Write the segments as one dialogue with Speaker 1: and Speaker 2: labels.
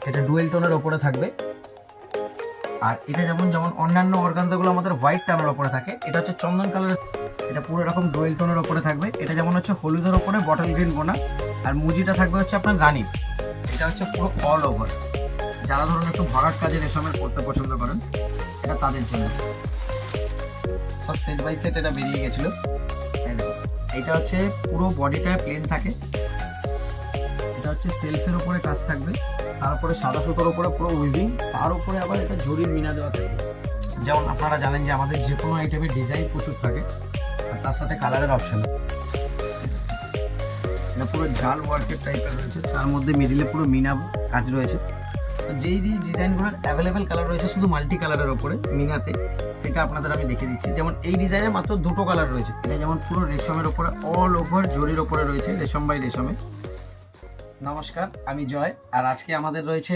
Speaker 1: এটা ডুয়েল টোনের ওপরে থাকবে। আর এটা যেমন যেমন অন্যান্য অর্গানজাগুলো আমাদের হোয়াইট টানের ওপরে থাকে, এটা হচ্ছে চন্দন কালারের। এটা পুরো এরকম ডুয়েল টোনের ওপরে থাকবে। এটা যেমন হচ্ছে হলুদের ওপরে বটল গ্রিন বোনা, আর মুজিটা থাকবে হচ্ছে আপনার রানী। এটা হচ্ছে পুরো অল ওভার। যারা ধরুন একটু ভরাট কাজে রেশমের পড়তে পছন্দ করেন, এটা তাদের জন্য। সব সেট বাই সেট এটা বেরিয়ে গেছিলো। এটা হচ্ছে পুরো বডিটা প্লেন থাকে। এটা হচ্ছে সেলফের উপরে কাজ থাকবে, তারপরে সাদা সুতোর উপরে পুরো উইভিং, তার উপরে আবার এটা ঝুড়ির মিনা দেওয়া থাকে। যেমন আপনারা জানেন যে আমাদের যে কোনো আইটেমের ডিজাইন প্রচুর থাকে, আর তার সাথে কালারের অপশন। এটা পুরো জাল ওয়ার্কের টাইপের রয়েছে, তার মধ্যে মিডিলে পুরো মিনা কাজ রয়েছে। তো যেই ডিজাইনগুলোর অ্যাভেলেবেল কালার রয়েছে শুধু মাল্টি কালারের ওপরে মিনাতে, সেটা আপনাদের আমি দেখিয়ে দিচ্ছি। যেমন এই ডিজাইনে মাত্র দুটো কালার রয়েছে। এটা যেমন পুরো রেশমের ওপরে অল ওভার জরির ওপরে রয়েছে, রেশম বাই রেশমে। নমস্কার, আমি জয়। আর আজকে আমাদের রয়েছে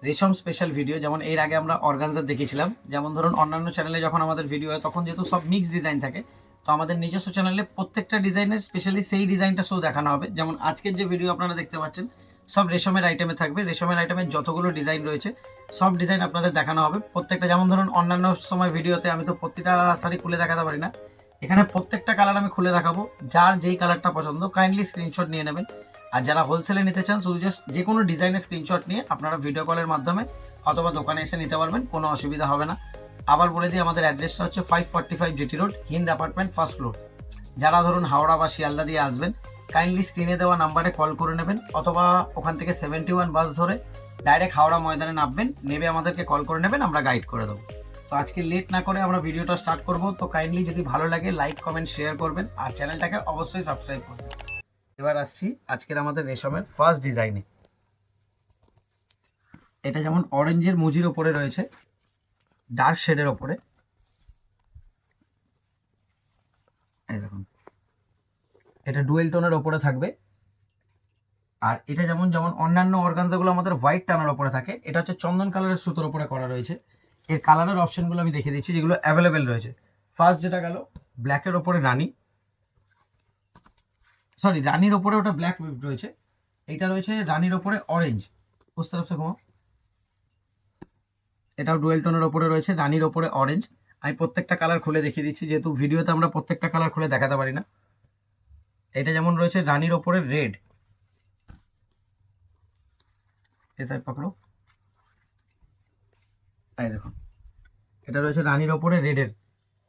Speaker 1: রেশম স্পেশাল ভিডিও। যেমন এর আগে আমরা অর্গানজা দেখেছিলাম, যেমন ধরুন অন্যান্য চ্যানেলে যখন আমাদের ভিডিও হয় তখন যেহেতু সব মিক্স ডিজাইন থাকে, তো আমাদের নিজস্ব চ্যানেলে প্রত্যেকটা ডিজাইনের স্পেশালি সেই ডিজাইনটা শুধু দেখানো হবে। যেমন আজকের যে ভিডিও আপনারা দেখতে পাচ্ছেন সব রেশমের আইটেমে থাকবে। রেশমের আইটেমের যতগুলো ডিজাইন রয়েছে সব ডিজাইন আপনাদের দেখানো হবে প্রত্যেকটা। যেমন ধরুন অন্যান্য সময় ভিডিওতে আমি তো প্রত্যেকটা শাড়ি খুলে দেখাতে পারি না, এখানে প্রত্যেকটা কালার আমি খুলে দেখাবো। যার যেই কালারটা পছন্দ কাইন্ডলি স্ক্রিনশট নিয়ে নেবেন। আর যারা হোলসেলে নিতে চান শুধু জাস্ট যে কোনো ডিজাইনের স্ক্রিনশট নিয়ে আপনারা ভিডিও কলের মাধ্যমে অথবা দোকানে এসে নিতে পারবেন, কোনো অসুবিধা হবে না। আবার বলে দিই, আমাদের অ্যাড্রেসটা হচ্ছে 545 GT road, Hind apartment, first floor. যারা ধরুন হাওড়া বা শিয়ালদা দিয়ে আসবেন কাইন্ডলি স্ক্রিনে দেওয়া নাম্বারে কল করে নেবেন, অথবা ওখান থেকে 71 বাস ধরে ডাইরেক্ট হাওড়া ময়দানে নামবেন, নেবে আমাদেরকে কল করে নেবেন, আমরা গাইড করে দেবো। তো আজকে লেট না করে আমরা ভিডিওটা স্টার্ট করব। তো কাইন্ডলি যদি ভালো লাগে লাইক কমেন্ট শেয়ার করবেন, আর চ্যানেলটাকে অবশ্যই সাবস্ক্রাইব করবেন। এবার আসছি আজকের আমাদের রেশমের ফার্স্ট ডিজাইনে। এটা যেমন অরেঞ্জের মুজির ওপরে রয়েছে, ডার্ক শেডের ওপরে। এই দেখুন, এটা ডুয়েল টোনের ওপরে থাকবে। আর এটা যেমন যেমন অন্যান্য অর্গানজাগুলো আমাদের হোয়াইট টানের ওপরে থাকে, এটা হচ্ছে চন্দন কালারের সুতোর ওপরে করা রয়েছে। এর কালারের অপশনগুলো আমি দেখিয়ে দিচ্ছি যেগুলো অ্যাভেলেবেল রয়েছে। ফার্স্ট যেটা গেল ব্ল্যাকের ওপরে রানী, সরি রানীর ওপরে ওটা ব্ল্যাক রয়েছে। এইটা রয়েছে রানীর ওপরে অরেঞ্জ। বুঝতে পারছো কমা? এটাও ডুয়েল টোনের ওপরে রয়েছে, রানীর ওপরে অরেঞ্জ। আমি প্রত্যেকটা কালার খুলে দেখিয়ে দিচ্ছি, যেহেতু ভিডিওতে আমরা প্রত্যেকটা কালার খুলে দেখাতে পারি না। এটা যেমন রয়েছে রানীর ওপরে রেড, এই সাইড পাকড়ো, এই দেখুন এটা রয়েছে রানীর ওপরে রেডের।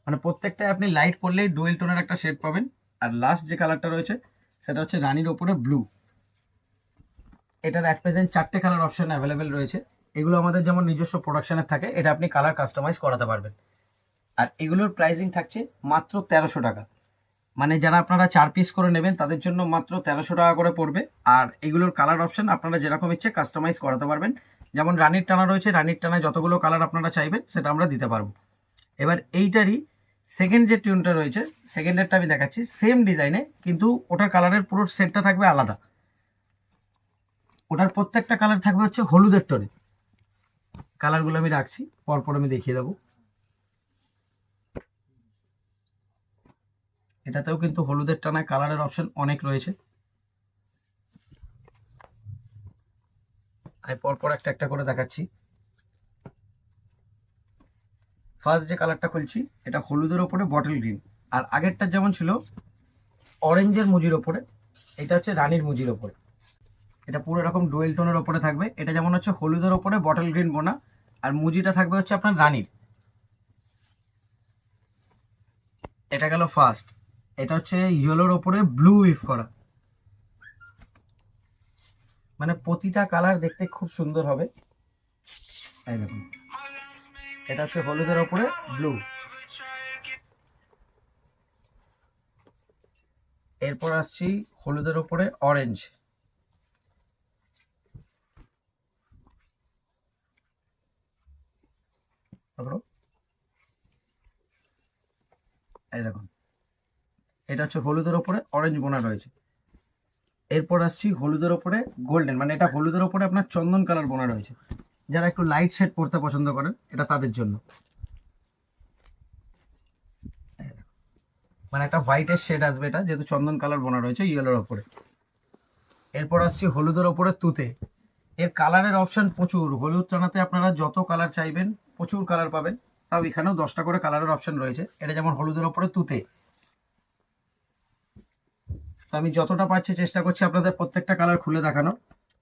Speaker 1: মানে প্রত্যেকটায় আপনি লাইট করলেই ডুয়েল টোনের একটা শেড পাবেন। আর লাস্ট যে কালারটা রয়েছে সেটা হচ্ছে রানীর ওপরে ব্লু। এটার অ্যাট প্রেজেন্ট 4টে কালার অপশন অ্যাভেলেবেল রয়েছে। এগুলো আমাদের যেমন নিজস্ব প্রোডাকশনের থাকে, এটা আপনি কালার কাস্টমাইজ করাতে পারবেন। আর এগুলোর প্রাইসিং থাকছে মাত্র 1300 টাকা। মানে যারা আপনারা 4 পিস করে নেবেন তাদের জন্য মাত্র 1300 টাকা করে পড়বে। আর এগুলোর কালার অপশন আপনারা যেরকম ইচ্ছে কাস্টমাইজ করাতে পারবেন। যেমন রানীর টানা রয়েছে, রানীর টানায় যতগুলো কালার আপনারা চাইবেন সেটা আমরা দিতে পারবো। এবার এইটারই সেকেন্ড যে টিউনটা রয়েছে, সেকেন্ডেরটা আমি দেখাচ্ছি সেম ডিজাইনে, কিন্তু ওটার কালারের পুরো সেটটা থাকবে আলাদা। ওটার প্রত্যেকটা কালার থাকবে হচ্ছে হলুদের টোনে। কালারগুলো আমি রাখছি, পরপর আমি দেখিয়ে দেবো। এটাতেও কিন্তু হলুদের টানায় কালারের অপশন অনেক রয়েছে। আমি পরপর একটা একটা করে দেখাচ্ছি। ফার্স্ট যে কালারটা খুলছি এটা হলুদের ওপরে বটল গ্রিন। আর আগেরটা যেমন ছিল অরেঞ্জের মুজির ওপরে, এটা হচ্ছে রানীর মুজির ওপরে। এটা পুরো এরকম ডুয়েল টোনের ওপরে থাকবে। এটা যেমন হচ্ছে হলুদের ওপরে বটল গ্রিন বোনা, আর মুজিটা থাকবে হচ্ছে আপনার রানীর। এটা গেল ফার্স্ট। এটা হচ্ছে ইয়েলোর ওপরে ব্লু উইভ করা। মানে প্রতিটা কালার দেখতে খুব সুন্দর হবে। এই দেখুন, এটা হচ্ছে হলুদের ওপরে ব্লু। এরপর আসছি হলুদের ওপরে অরেঞ্জ। এই দেখুন, এটা হচ্ছে হলুদের ওপরে অরেঞ্জ বোনা রয়েছে। এরপর আসছি হলুদের ওপরে গোল্ডেন, মানে এটা হলুদের ওপরে আপনার চন্দন কালার বোনা রয়েছে। যারা একটু লাইট শেড পরতে পছন্দ করেন এটা তাদের জন্য। মানে একটা হোয়াইটের শেড আসবে এটা, যেহেতু চন্দন কালার বোনা রয়েছে ইয়েলোর ওপরে। এরপর আসছি হলুদের ওপরে তুতে। এর কালারের অপশন প্রচুর, হলুদ টানাতে আপনারা যত কালার চাইবেন প্রচুর কালার পাবেন। তাও এখানেও 10টা করে কালারের অপশন রয়েছে। এটা যেমন হলুদের ওপরে তুতে, তো আমি যতটা পারছি চেষ্টা করছি আপনাদের প্রত্যেকটা কালার খুলে দেখানো।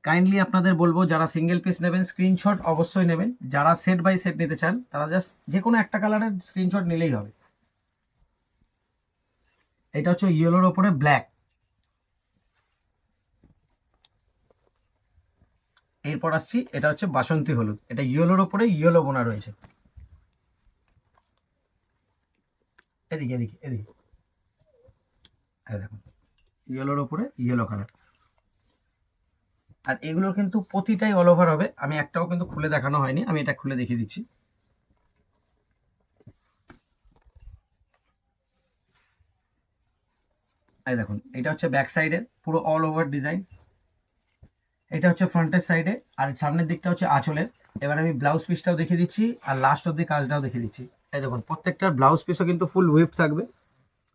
Speaker 1: কাইন্ডলি আপনাদের বলবো যারা সিঙ্গেল পিস নেবেন স্ক্রিনশট অবশ্যই নেবেন, যারা সেট বাই সেট নিতে চান তারা জাস্ট যে কোনো একটা কালারের স্ক্রিনশট নিলেই হবে। এটা হচ্ছে ইয়েলোর ওপরে ব্ল্যাক। এরপর আসছি, এটা হচ্ছে বাসন্তী হলুদ, এটা ইয়েলোর ওপরে ইয়েলো বোনা রয়েছে। এদিকে এদিকে এদিকে, এই দেখুন ইয়েলোর ওপরে ইয়েলো কালার। আর এগুলোর কিন্তু প্রতিটাই অল ওভার হবে, আমি একটাও কিন্তু খুলে দেখানো হয়নি, আমি এটা খুলে দেখিয়ে দিচ্ছি। এই দেখুন এটা হচ্ছে ব্যাক সাইডে পুরো অল ওভার ডিজাইন, এটা হচ্ছে ফ্রন্টের সাইডে, আর সামনের দিকটা হচ্ছে আঁচলের। এবার আমি ব্লাউজ পিসটাও দেখিয়ে দিচ্ছি আর লাস্ট অব্দি কাজটাও দেখিয়ে দিচ্ছি। এই দেখুন প্রত্যেকটার ব্লাউজ পিসও কিন্তু ফুল ওয়েভ থাকবে।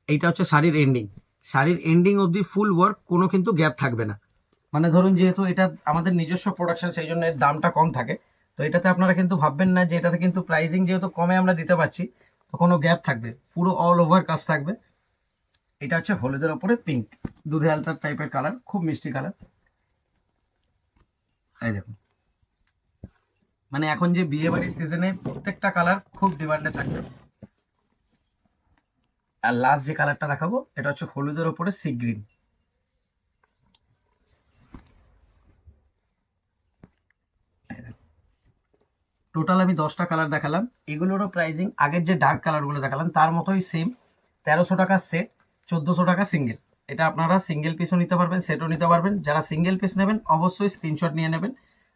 Speaker 1: এইটা হচ্ছে শাড়ির এন্ডিং, শাড়ির এন্ডিং অব্দি ফুল ওয়ার্ক, কোনো কিন্তু গ্যাপ থাকবে না। মানে ধরুন যেহেতু এটা আমাদের নিজস্ব প্রোডাকশন সেই জন্য এর দামটা কম থাকে। তো এটাতে আপনারা কিন্তু ভাববেন না যে এটাতে কিন্তু প্রাইসিং যেহেতু কমে আমরা দিতে পারছি তো কোনো গ্যাপ থাকবে, পুরো অল ওভার কাজ থাকবে। এটা হচ্ছে হলুদের ওপরে পিঙ্ক, দুধে আলতার টাইপের কালার, খুব মিষ্টি কালার। এই দেখুন মানে এখন যে বিয়ে বাড়ির সিজনে প্রত্যেকটা কালার খুব ডিমান্ডে থাকবে। আর লাস্ট যে কালারটা দেখাবো এটা হচ্ছে হলুদের ওপরে সি গ্রিন। টোটাল আমি 10টা কালার দেখালাম, এগুলোরও প্রাইসিং আগের যে ডার্ক কালারগুলো দেখালাম তার মতোই সেম, 1300 টাকা সেট, 1400 টাকা সিঙ্গেল। এটা আপনারা সিঙ্গেল পিসও নিতে পারবেন, সেটও নিতে পারবেন। যারা সিঙ্গেল পিস নেবেন অবশ্যই স্ক্রিনশট নিয়ে নেবেন,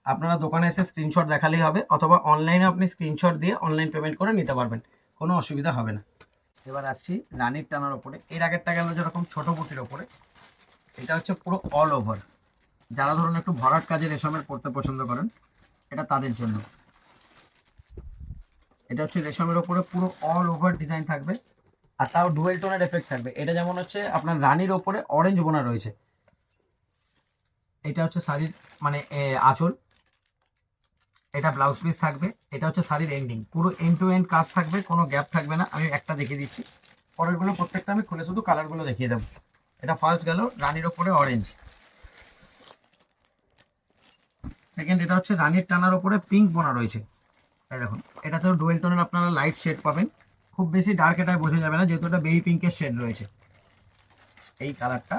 Speaker 1: আপনারা দোকানে এসে স্ক্রিনশট দেখালেই হবে, অথবা অনলাইনে আপনি স্ক্রিনশট দিয়ে অনলাইন পেমেন্ট করে নিতে পারবেন, কোনো অসুবিধা হবে না। এবার আসছি রানীর টানার ওপরে, এর আগেরটা গেল যেরকম ছোট বুটির ওপরে, এটা হচ্ছে পুরো অল ওভার। যারা ধরুন একটু ভরাট কাজে রেশমের পড়তে পছন্দ করেন এটা তাদের জন্য। এটা হচ্ছে রেশমের ওপরে পুরো অল ওভার ডিজাইন থাকবে, আর তাও ডুয়েল টোনের এফেক্ট থাকবে। এটা যেমন হচ্ছে আপনার রানীর ওপরে অরেঞ্জ বোনা রয়েছে। এটা হচ্ছে শাড়ির মানে আঁচল, এটা ব্লাউজ পিস থাকবে, এটা হচ্ছে শাড়ির এন্ডিং, পুরো এন্ড টু এন্ড কাজ থাকবে, কোনো গ্যাপ থাকবে না। আমি একটা দেখিয়ে দিচ্ছি, পরেরগুলো প্রত্যেকটা আমি খুলে শুধু কালারগুলো দেখিয়ে দেবো। এটা ফার্স্ট গেল রানীর ওপরে অরেঞ্জ, সেকেন্ড এটা হচ্ছে রানীর টানার ওপরে পিঙ্ক বোনা রয়েছে। এই দেখুন এটাতেও ডুয়েল টোনের আপনারা লাইট শেড পাবেন, খুব বেশি ডার্ক এটা বোঝা যাবে না যেহেতু এটা বেবি পিঙ্কের শেড রয়েছে। এই কালারটা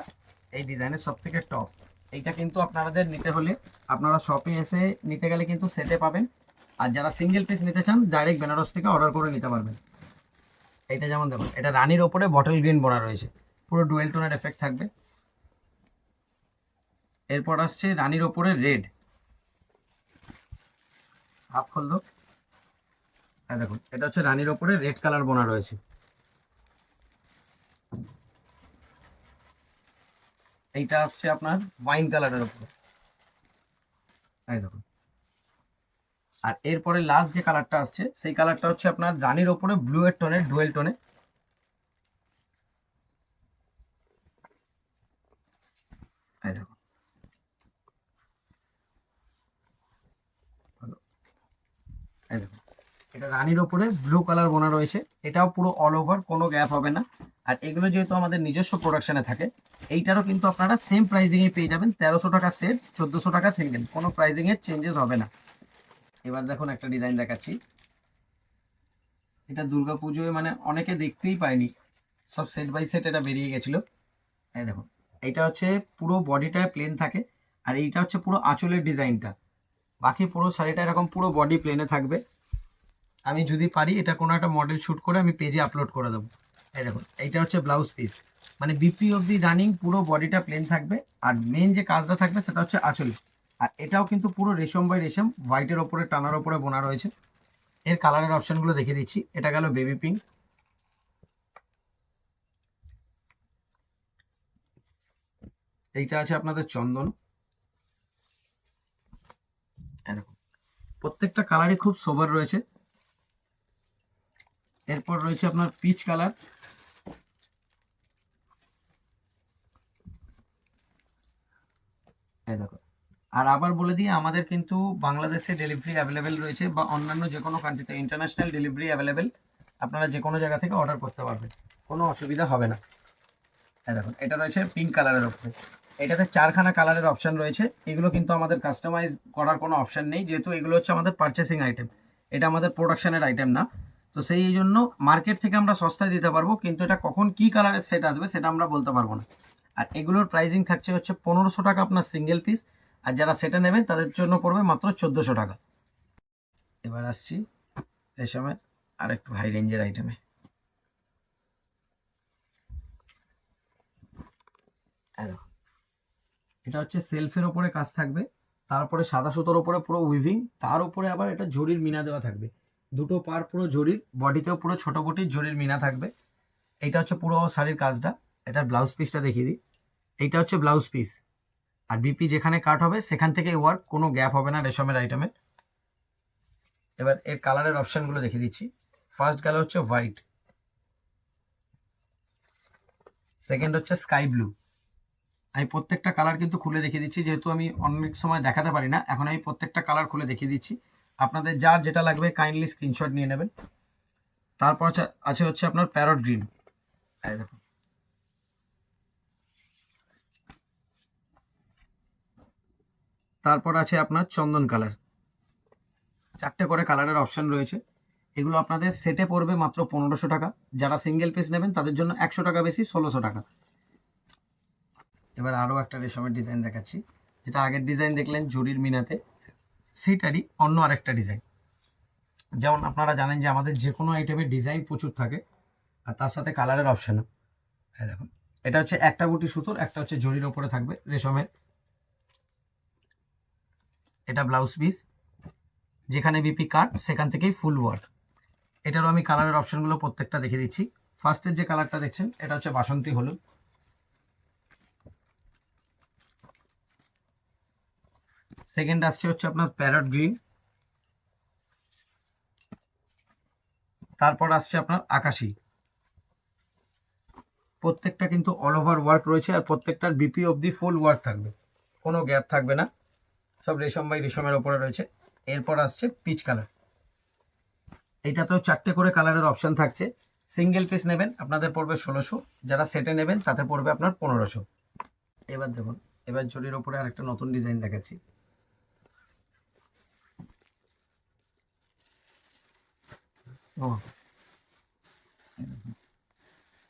Speaker 1: এই ডিজাইনের সব থেকে টপ। এইটা কিন্তু আপনাদের নিতে হলে আপনারা শপে এসে নিতে গেলে কিন্তু সেটে পাবেন, আর যারা সিঙ্গেল পিস নিতে চান ডাইরেক্ট বেনারস থেকে অর্ডার করে নিতে পারবেন। এইটা যেমন দেখুন এটা রানীর ওপরে বটল গ্রিন বোনা রয়েছে, পুরো ডুয়েল টোনের এফেক্ট থাকবে। এরপর আসছে রানীর ওপরে রেড, হাফ খুললো। হ্যাঁ দেখুন এটা হচ্ছে রানীর ওপরে রেড কালার বোনা রয়েছে। এইটা আসছে আপনার ওয়াইন কালারের ওপরে, এই দেখুন। আর এরপরে লাস্ট যে কালারটা আসছে সেই কালারটা হচ্ছে আপনার রানীর ওপরে ব্লু এর টোনে, ডুয়েল টোনে। এই দেখুন ভালো, এই দেখুন এটা রানীর ওপরে ব্লু কালার বোনা রয়েছে, এটাও পুরো অল ওভার, কোনো গ্যাপ হবে না। আর এগুলো যেহেতু আমাদের নিজস্ব প্রোডাকশনে থাকে, এইটারও কিন্তু আপনারা সেম প্রাইজিংয়ে পেয়ে যাবেন, 1300 টাকা সেট, 1400 টাকা সিঙ্গেল, কোনো প্রাইজিংয়ের চেঞ্জেস হবে না। এবার দেখুন একটা ডিজাইন দেখাচ্ছি, এটা দুর্গাপুজোয় মানে অনেকে দেখতেই পায়নি, সব সেট বাই সেট এটা বেরিয়ে গেছিলো। এই দেখুন এইটা হচ্ছে পুরো বডিটায় প্লেন থাকে, আর এইটা হচ্ছে পুরো আঁচলের ডিজাইনটা, বাকি পুরো শাড়িটা এরকম পুরো বডি প্লেনে থাকবে। আমি যদি পারি এটা কোনো একটা মডেল শ্যুট করে আমি পেজে আপলোড করে দেবো। এই দেখুন এইটা হচ্ছে ব্লাউজ পিস, মানে বিপি অবধি রানিং, পুরো বডিটা প্লেন থাকবে, আর মেন যে কাজটা থাকবে সেটা হচ্ছে আঁচলে। আর এটাও কিন্তু পুরো রেশম বাই রেশম, হোয়াইটের ওপরে টানার ওপরে বোনা রয়েছে। এর কালারের অপশনগুলো দেখিয়ে দিচ্ছি, এটা গেল বেবি পিঙ্ক, এইটা আছে আপনাদের চন্দন। এরকম প্রত্যেকটা কালারই খুব সোবার রয়েছে। এরপর রয়েছে আপনার পিচ কালার, এই দেখো আর আবার বলে দিই, আমাদের কিন্তু বাংলাদেশে ডেলিভারি অ্যাভেলেবেল রয়েছে, বা অন্যান্য যে কোনো কান্ট্রিতে ইন্টারন্যাশনাল ডেলিভারি অ্যাভেলেবেল। আপনারা যে কোনো জায়গা থেকে অর্ডার করতে পারবেন, কোনো অসুবিধা হবে না। হ্যাঁ দেখুন, এটা রয়েছে পিঙ্ক কালারের ওপরে। এটাতে 4খানা কালারের অপশান রয়েছে। এগুলো কিন্তু আমাদের কাস্টমাইজ করার কোনো অপশান নেই, যেহেতু এগুলো হচ্ছে আমাদের পারচেসিং আইটেম, এটা আমাদের প্রোডাকশনের আইটেম না। তো সেই জন্য মার্কেট থেকে আমরা সস্তায় দিতে পারবো, কিন্তু এটা কখন কি কালারের সেট আসবে সেটা আমরা বলতে পারবো না। আর এগুলোর প্রাইসিং থাকছে হচ্ছে 1500 টাকা আপনার সিঙ্গেল পিস, আর যারা সেটা নেবেন তাদের জন্য পড়বে মাত্র 1400 টাকা। এবার আসছি রেশমের আর একটু হাই রেঞ্জের আইটেমে। এটা হচ্ছে সেলফের ওপরে কাজ থাকবে, তারপরে সাদা সুতোর ওপরে পুরো উইভিং, তার উপরে আবার এটা জরির মিনা দেওয়া থাকবে, দুটো পার পুরো জরির, বডিতেও পুরো ছোট বটির জরির মিনা থাকবে। এইটা হচ্ছে পুরো শাড়ির কাজটা। এটার ব্লাউজ পিসটা দেখিয়ে দিই। এইটা হচ্ছে ব্লাউজ পিস, আর বিপি যেখানে কাট হবে সেখান থেকে ওয়ার্ক, কোনো গ্যাপ হবে না রেশমের আইটেমের। এবার এর কালারের অপশানগুলো দেখিয়ে দিচ্ছি। ফার্স্ট কালার হচ্ছে হোয়াইট, সেকেন্ড হচ্ছে স্কাই ব্লু। আমি প্রত্যেকটা কালার কিন্তু খুলে দেখিয়ে দিচ্ছি, যেহেতু আমি অনেক সময় দেখাতে পারি না, এখন আমি প্রত্যেকটা কালার খুলে দেখিয়ে দিচ্ছি। আপনাদের যার যেটা লাগবে কাইন্ডলি স্ক্রিনশট নিয়ে নেবেন। তারপর আছে হচ্ছে আপনার প্যারট গ্রিন, দেখুন। তারপর আছে আপনার চন্দন কালার। 4টে করে কালারের অপশান রয়েছে। এগুলো আপনাদের সেটে পড়বে মাত্র 1500 টাকা। যারা সিঙ্গেল পিস নেবেন তাদের জন্য 100 টাকা বেশি, 1600 টাকা। এবার আরও একটা রেশমের ডিজাইন দেখাচ্ছি, যেটা আগের ডিজাইন দেখলেন জরির মিনাতে, সেইটারই অন্য আরেকটা ডিজাইন। যেমন আপনারা জানেন যে আমাদের যে কোনো আইটেমের ডিজাইন প্রচুর থাকে, আর তার সাথে কালারের অপশানও। হ্যাঁ দেখুন, এটা হচ্ছে একটা গুটি সুতোর, একটা হচ্ছে জরির ওপরে থাকবে রেশমের। এটা ব্লাউজ পিস, যেখানে বিপি কাট সেখান থেকেই ফুল ওয়ার্ক। এটারও আমি কালারের অপশানগুলো প্রত্যেকটা দেখে দিচ্ছি। ফার্স্টের যে কালারটা দেখছেন এটা হচ্ছে বাসন্তী হলুদ, সেকেন্ড আসছে হচ্ছে আপনার প্যারট গ্রিন, তারপর আসছে আপনার আকাশি। প্রত্যেকটা কিন্তু অল ওভার ওয়ার্ক রয়েছে, আর প্রত্যেকটার বিপি অবধি ফুল ওয়ার্ক থাকবে, কোনো গ্যাপ থাকবে না, সব রেশম বাই রেশমের ওপরে রয়েছে। এরপর আসছে পিচ কালার। এইটাতেও 4টে করে কালারের অপশান থাকছে। সিঙ্গেল পিস নেবেন আপনাদের পড়বে 1600, যারা সেটে নেবেন তাতে পড়বে আপনার 1500। এবার দেখুন, এবার জরির ওপরে আরেকটা নতুন ডিজাইন দেখাচ্ছি।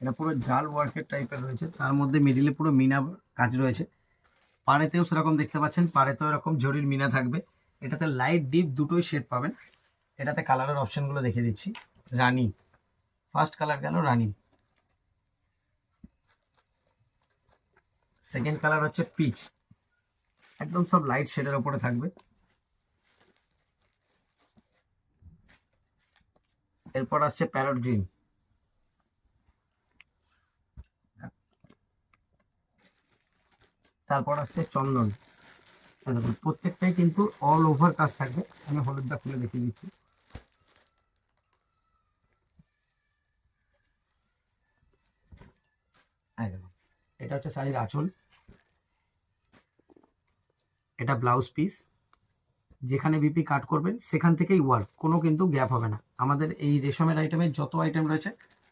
Speaker 1: এটা পুরো জাল ওয়ার্কের টাইপের রয়েছে, তার মধ্যে মিডিলে পুরো মিনা কাজ রয়েছে। পাড়েতেও সেরকম দেখতে পাচ্ছেন, পাড়েতেও এরকম জরির মিনা থাকবে। এটাতে লাইট ডিপ দুটোই শেড পাবেন। এটাতে কালারের অপশানগুলো দেখে দিচ্ছি। রানী, ফার্স্ট কালার গেল রানী, সেকেন্ড কালার হচ্ছে পিচ, একদম সব লাইট শেডের ওপরে থাকবে। এরপর আসছে প্যারট গ্রিন, তারপর আসছে চন্দন। দেখুন প্রত্যেকটাই কিন্তু অল ওভার কাজ থাকবে। আমি হলুদটা খুলে দেখিয়ে দিচ্ছি। এটা হচ্ছে শাড়ির আঁচল, এটা ব্লাউজ পিস, যেখানে বিপি কাট করবেন সেখান থেকেই ওয়ার্ক, কোনো কিন্তু গ্যাপ হবে না। আমাদের এই রেশমের আইটেমের যত আইটেম রয়েছে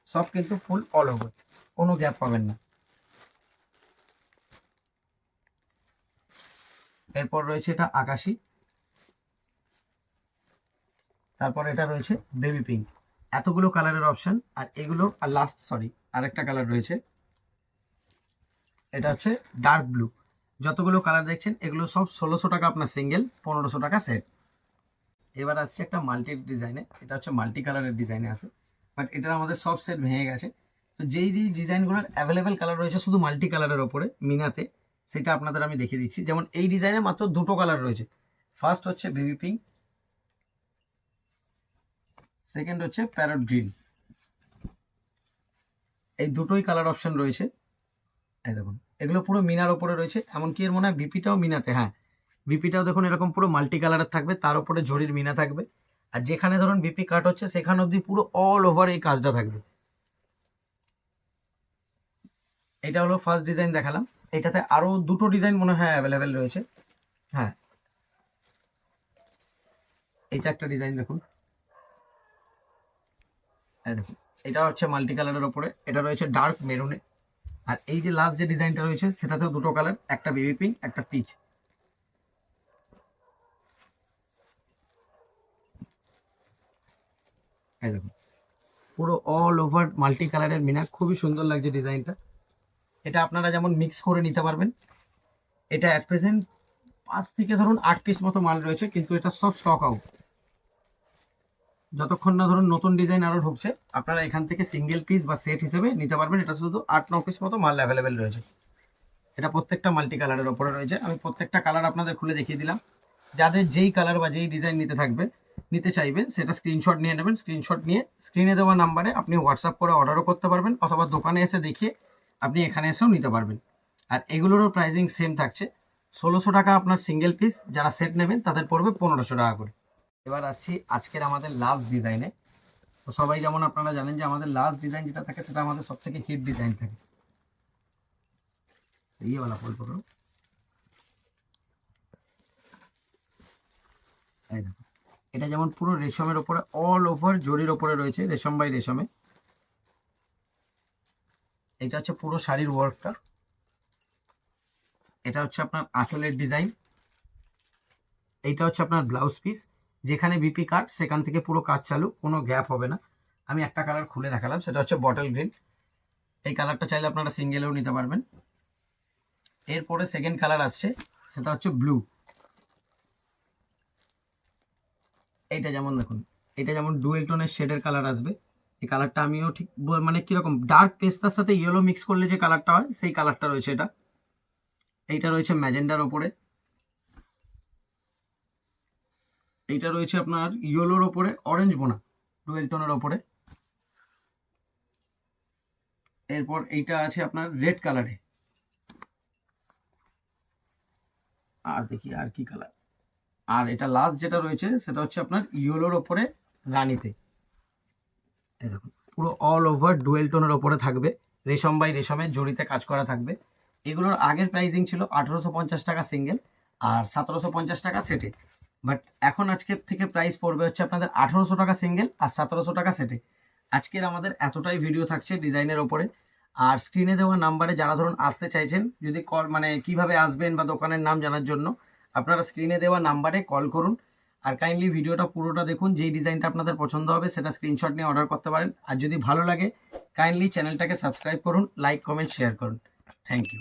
Speaker 1: সব কিন্তু ফুল অল ওভার, কোনো গ্যাপ পাবেন না। এরপর রয়েছে এটা আকাশি, তারপর এটা রয়েছে বেবি পিঙ্ক। এতগুলো কালারের অপশন, আর এগুলো আর লাস্ট আরেকটা কালার রয়েছে, এটা হচ্ছে ডার্ক ব্লু। যতগুলো কালার দেখছেন এগুলো সব 1600 টাকা আপনার সিঙ্গেল, 1500 টাকা সেট। এবার আসছে একটা মাল্টি ডিজাইনে, এটা হচ্ছে মাল্টি কালারের ডিজাইনে আছে, বাট এটার আমাদের সব সেট ভেঙে গেছে। তো যেই ডিজাইনগুলোর অ্যাভেলেবেল কালার রয়েছে শুধু মাল্টি কালারের ওপরে মিনাতে, সেটা আপনাদের আমি দেখিয়ে দিচ্ছি। যেমন এই ডিজাইনে মাত্র দুটো কালার রয়েছে। ফার্স্ট হচ্ছে বেবি পিঙ্ক, সেকেন্ড হচ্ছে প্যারট গ্রিন। এই দুটোই কালার অপশন রয়েছে। এই দেখুন, এগুলো পুরো মিনার ওপরে রয়েছে, এমনকি এর মনে হয় বিপিটাও মিনাতে। হ্যাঁ, বিপিটাও দেখুন এরকম পুরো মাল্টি কালারের থাকবে, তার উপরে জরির মিনা থাকবে, আর যেখানে ধরুন বিপি কাট হচ্ছে সেখানে অবধি পুরো অল ওভার এই কাজটা থাকবে। এটা হলো ফার্স্ট ডিজাইন দেখালাম। এটাতে আরও দুটো ডিজাইন মনে হয় অ্যাভেলেবেল রয়েছে। হ্যাঁ, এইটা একটা ডিজাইন দেখুন, এই দেখুন এটা হচ্ছে মাল্টি কালারের ওপরে, এটা রয়েছে ডার্ক মেরুনে। আর এই যে লাস্ট যে ডিজাইনটা রয়েছে সেটাতেও দুটো কালার, একটা বেবি পিঙ্ক একটা পিচ। এই দেখুন পুরো অল ওভার মাল্টি কালারের মিনা, খুবই সুন্দর লাগছে ডিজাইনটা। এটা আপনারা যেমন মিক্স করে নিতে পারবেন। এটা অ্যাট প্রেজেন্ট 5 থেকে ধরুন 8 পিস মতো মাল রয়েছে, কিন্তু এটা সব স্টক আউট। যতক্ষণ না ধরুন নতুন ডিজাইন আরও ঢুকছে, আপনারা এখান থেকে সিঙ্গেল পিস বা সেট হিসেবে নিতে পারবেন। এটা শুধু 8-9 পিস মতো মাল অ্যাভেলেবেল রয়েছে। এটা প্রত্যেকটা মাল্টি কালারের ওপরে রয়েছে। আমি প্রত্যেকটা কালার আপনাদের খুলে দেখিয়ে দিলাম। যাদের যেই কালার বা যেই ডিজাইন নিতে চাইবেন সেটা স্ক্রিনশট নিয়ে নেবেন। স্ক্রিনশট নিয়ে স্ক্রিনে দেওয়া নাম্বারে আপনি হোয়াটসঅ্যাপ করে অর্ডারও করতে পারবেন, অথবা দোকানে এসে দেখিয়ে আপনি এখানে এসেও নিতে পারবেন। আর এগুলোরও প্রাইসিং সেম থাকছে। 1600 টাকা আপনার সিঙ্গেল পিস, যারা সেট নেবেন তাদের পড়বে 1500 টাকা করে। এবার আসছি আজকের আমাদের লাস্ট ডিজাইনে। তো সবাই যেমন আপনারা জানেন যে আমাদের লাস্ট ডিজাইন যেটা থাকে সেটা আমাদের সব থেকে হিট ডিজাইন থাকে। এইওয়ালা ফল করো, এই দেখো এটা যেমন পুরো রেশমের ওপরে অল ওভার জরির ওপরে রয়েছে, রেশম বাই রেশমে। এটা হচ্ছে পুরো শাড়ির ওয়ার্কটা। এটা হচ্ছে আপনার আঁচলের ডিজাইন। এইটা হচ্ছে আপনার ব্লাউজ পিস। যেখানে বিপি কাট সেখান থেকে পুরো কাজ চালু, কোনো গ্যাপ হবে না। আমি একটা কালার খুলে দেখালাম, সেটা হচ্ছে বটল গ্রিন। এই কালারটা চাইলে আপনারা সিঙ্গেলেও নিতে পারবেন। এরপরে সেকেন্ড কালার আসছে, সেটা হচ্ছে ব্লু। এইটা যেমন দেখুন, এটা যেমন ডুয়েল টোনের শেডের কালার আসবে। এই কালারটা আমিও ঠিক মানে কিরকম ডার্ক পেস্তার সাথে ইয়েলো মিক্স করলে যে কালারটা হয় সেই কালারটা রয়েছে এটা। এইটা রয়েছে ম্যাজেন্ডার ওপরে। এইটা রয়েছে আপনার ইয়েলোর ওপরে অরেঞ্জ বোনা, ডুয়েল টোনের ওপরে। এরপর এইটা আছে আপনার রেড কালারে। আর দেখি আর কি কালার। আর এটা লাস্ট যেটা রয়েছে সেটা হচ্ছে আপনার ইয়েলোর ওপরে রানিতে। এই দেখুন পুরো অল ওভার ডুয়েল টোনের ওপরে থাকবে, রেশম বাই রেশমের জড়িতে কাজ করা থাকবে। এগুলোর আগের প্রাইসিং ছিল 1850 টাকা সিঙ্গেল আর 1750 টাকা সেটে। বাট এখন আজকের থেকে প্রাইস পড়বে হচ্ছে আপনাদের 1800 টাকা সিঙ্গেল আর 1700 টাকা সেটে। আজকের আমাদের এতটাই ভিডিও থাকছে ডিজাইনের ওপরে। আর স্ক্রিনে দেওয়া নাম্বারে যারা ধরুন আসতে চাইছেন, যদি কল মানে কিভাবে আসবেন বা দোকানের নাম জানার জন্য, আপনারা স্ক্রিনে দেওয়া নাম্বারে কল করুন। আর কাইন্ডলি ভিডিওটা পুরোটা দেখুন, যেই ডিজাইনটা আপনাদের পছন্দ হবে সেটা স্ক্রিনশট নিয়ে অর্ডার করতে পারেন। আর যদি ভালো লাগে কাইন্ডলি চ্যানেলটাকে সাবস্ক্রাইব করুন, লাইক কমেন্ট শেয়ার করুন। Thank you.